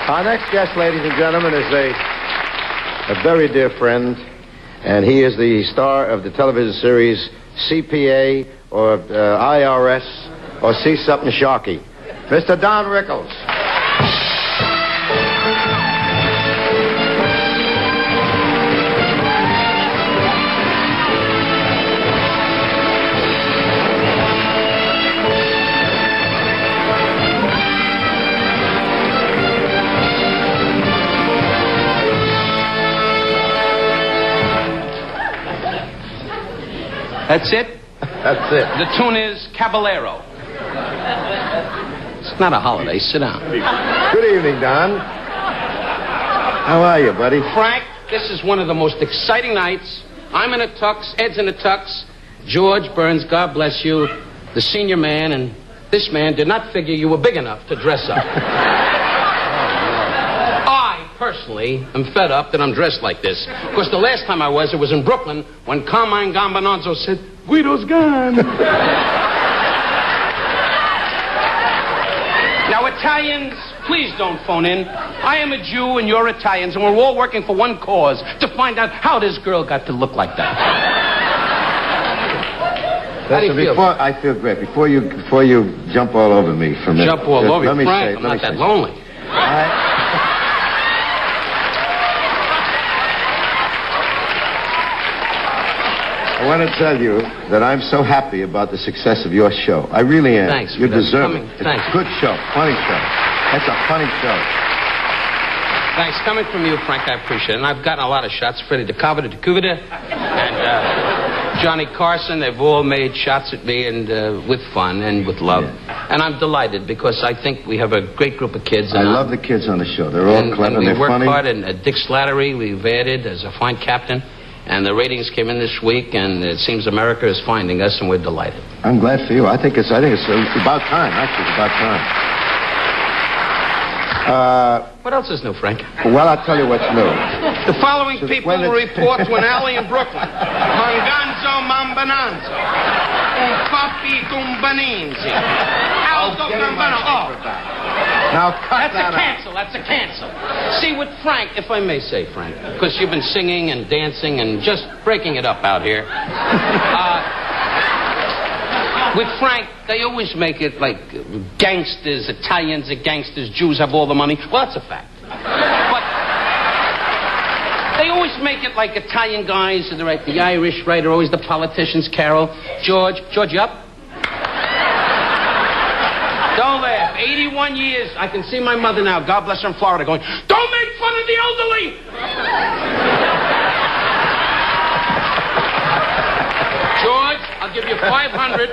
Our next guest, ladies and gentlemen, is a very dear friend, and he is the star of the television series CPA or IRS or See Something Sharky, Mr. D.Rickles. That's it? That's it. The tune is Caballero. It's not a holiday. Sit down. Good evening, Don. How are you, buddy? Frank, this is one of the most exciting nights. I'm in a tux. Ed's in a tux. George Burns, God bless you, the senior man, and this man did not figure you were big enough to dress up. I, personally, am fed up that I'm dressed like this. Because the last time I was, it was in Brooklyn when Carmine Gambonazzo said, Guido's gone. Now, Italians, please don't phone in. I am a Jew and you're Italians, and we're all working for one cause, to find out how this girl got to look like that. How do you feel? I feel great. Before you jump all over me for a minute. Jump all over me, Frank? I'm not that lonely. I want to tell you that I'm so happy about the success of your show. I really am. Thanks. You deserve it. It's Thanks. a good show. Funny show. That's a funny show. Thanks. Coming from you, Frank, I appreciate it. And I've gotten a lot of shots. Freddie DeCavita, and Johnny Carson, they've all made shots at me, and with fun and with love. Yeah. And I'm delighted because I think we have a great group of kids. I love the kids on the show. They're all clever and they're funny. We work hard, and Dick Slattery we've added as a fine captain. And the ratings came in this week, and it seems America is finding us, and we're delighted. I'm glad for you. I think it's about time. Actually, it's about time. What else is new, Frank? Well, I'll tell you what's new. The following people will report to an alley in Brooklyn. Manganzo Mambananzo. Un papi tumbaninzi. Aldo Gambano. Oh. Now, cut that out. That's a cancel. See, with Frank, if I may say, Frank, because you've been singing and dancing and just breaking it up out here. With Frank, they always make it like gangsters, Italians are gangsters, Jews have all the money. Well, that's a fact. But they always make it like Italian guys, and the Irish, right, are always the politicians, Carol. George, you up? Don't laugh. 81 years. I can see my mother now, God bless her, in Florida, going, don't make fun of the elderly! George, I'll give you 500.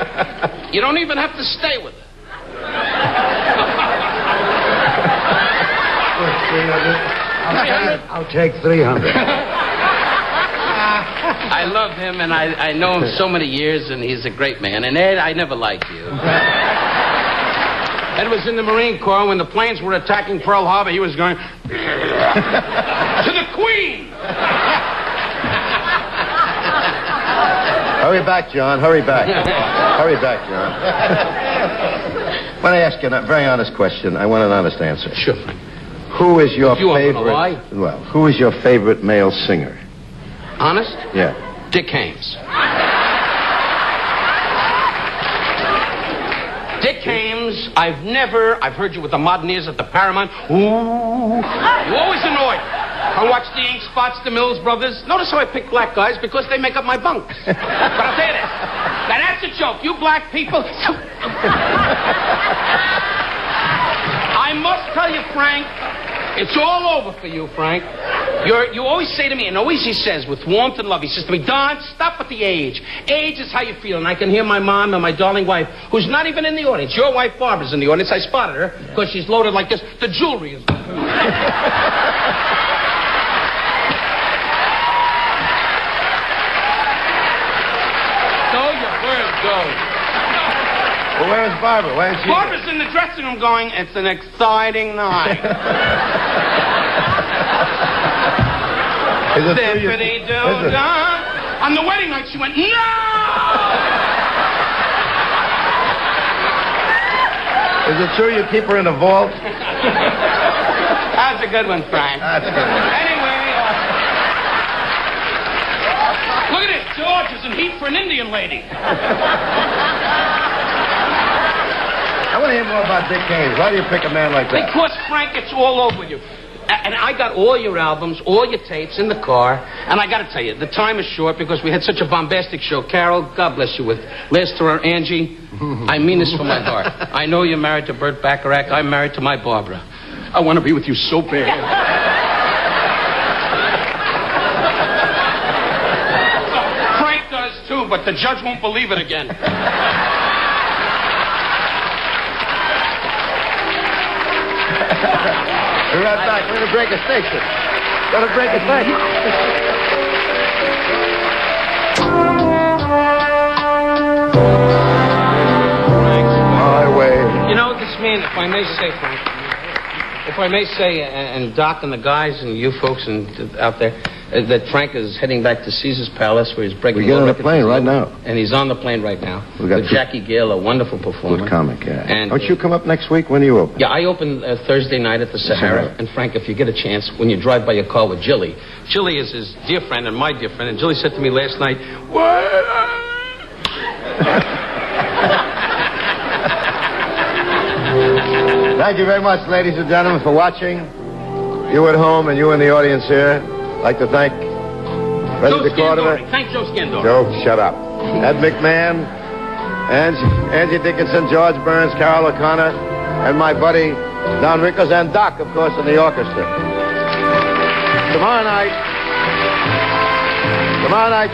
You don't even have to stay with her. 300? I'll take 300. I love him, and I know him so many years, and he's a great man. And Ed, I never liked you. Ed was in the Marine Corps. When the planes were attacking Pearl Harbor, he was going, to the Queen! Hurry back, John. Hurry back. Hurry back, John. I want to ask you a very honest question. I want an honest answer. Sure. Who is your favorite? Well, who is your favorite male singer? Honest? Yeah. Dick Haymes. Dick Haymes, I've heard you with the modern ears at the Paramount. Ooh. You always annoyed. I watch the Ink Spots, the Mills Brothers. Notice how I pick black guys, because they make up my bunks. But I'll tell you this. Now, that's a joke. You black people. I must tell you, Frank, it's all over for you, Frank. You always say to me, and always he says, with warmth and love, he says to me, Don, stop with the age. Age is how you feel. And I can hear my mom and my darling wife, who's not even in the audience. Your wife, Barbara's in the audience. I spotted her because she's loaded like this. The jewelry is... Go. Well, where is Barbara? Where is she? Barbara's in the dressing room going, it's an exciting night. On the wedding night, she went, no! Is it true you keep her in a vault? That's a good one, Frank. That's good. Anyway, look at this. George is in heat for an Indian lady. I want to hear more about Dick Haynes. Why do you pick a man like that? Because, Frank, it's all over with you. And I got all your albums, all your tapes in the car. And I got to tell you, the time is short because we had such a bombastic show. Carol, God bless you, with last to our Angie. I mean this from my heart. I know you're married to Burt Bacharach. I'm married to my Barbara. I want to be with you so bad. Frank does too, but the judge won't believe it again. We're right back. We're going to break a station. Got to break a station. My way. You know, this man, if I may say, Frank, if I may say, and Doc and the guys and you folks and out there, that Frank is heading back to Caesar's Palace where he's breaking. We get on the plane right now. And he's on the plane right now. We got with Jackie Gale, a wonderful performer. Good comic, yeah. And, don't you come up next week? When do you open? Yeah, I open Thursday night at the Sahara. And Frank, if you get a chance, when you drive by your car with Jilly is his dear friend and my dear friend. And Jilly said to me last night, Thank you very much, ladies and gentlemen, for watching. You at home and you in the audience here. I'd like to thank President Cordova. Thank Joe Scandor. Joe, shut up. Ed McMahon, Angie Dickinson, George Burns, Carol O'Connor, and my buddy D.Rickles, and Doc, of course, in the orchestra. Tomorrow night,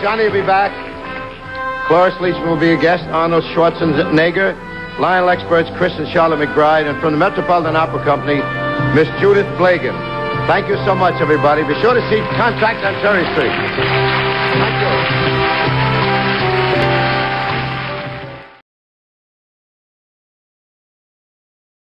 Johnny will be back. Cloris Leachman will be a guest. Arnold Schwarzenegger, Lionel experts Chris and Charlotte McBride, and from the Metropolitan Opera Company, Miss Judith Blagan. Thank you so much, everybody. Be sure to see Contract on Cherry Street.